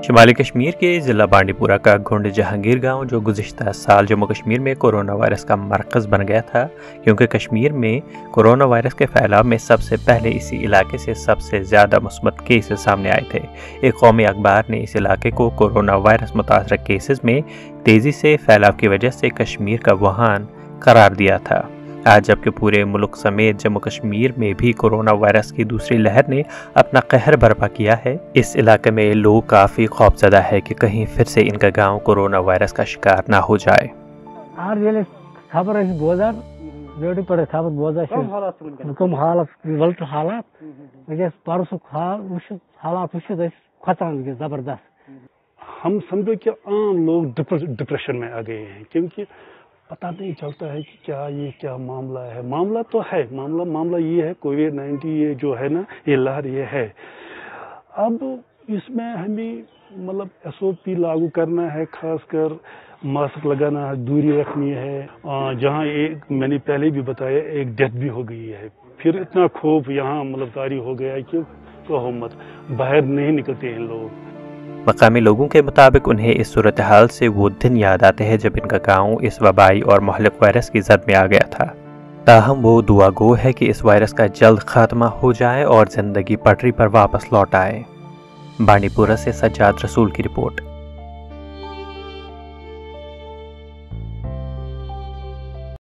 شمالی کشمیر کے ضلع بانڈی پورہ کا گھنڈ جہانگیر گاؤں جو گزشتہ سال جموں کشمیر میں کورونا وائرس کا مرکز بن گیا تھا، کیونکہ کشمیر میں کورونا وائرس کے پھیلاؤ میں سب سے پہلے اسی علاقے سے سب سے زیادہ مثبت کیسز سامنے آئے تھے۔ ایک قومی اخبار نے اس علاقے کو کورونا وائرس متاثرہ کیسز میں تیزی سے پھیلاؤ کی وجہ سے کشمیر کا ووہان قرار دیا تھا۔ آج جبکہ پورے ملک سمیت جموں کشمیر میں بھی کورونا وائرس کی دوسری لہر نے اپنا قہر برپا کیا ہے، اس علاقے میں لوگ کافی خوفزدہ ہے کہ کہیں پھر سے ان کا گاؤں کورونا وائرس کا شکار نہ ہو جائے۔ ہم سمجھو کہ عام لوگ ڈپریشن میں آ گئے ہیں، کیونکہ پتہ نہیں چلتا ہے کہ کیا معاملہ ہے۔ معاملہ تو ہے، معاملہ یہ ہے کووڈ-19 یہ جو ہے نا، یہ لہر یہ ہے۔ اب اس میں ہمیں SOP لاگو کرنا ہے، خاص کر ماسک لگانا ہے، دوری رکھنی ہے۔ جہاں میں نے پہلے بھی بتایا ایک ڈیتھ بھی ہو گئی ہے، پھر اتنا خوف یہاں طاری ہو گیا ہے کہ کہو مت، باہر نہیں نکلتے ہیں لوگ۔ مقامی لوگوں کے مطابق انہیں اس صورتحال سے وہ دن یاد آتے ہیں جب ان کا گاؤں اس وبائی اور مہلک وائرس کی زد میں آ گیا تھا۔ تاہم وہ دعا گو ہے کہ اس وائرس کا جلد خاتمہ ہو جائے اور زندگی پٹری پر واپس لوٹ آئے۔ بانڈی پورہ سے سجاد رسول کی رپورٹ۔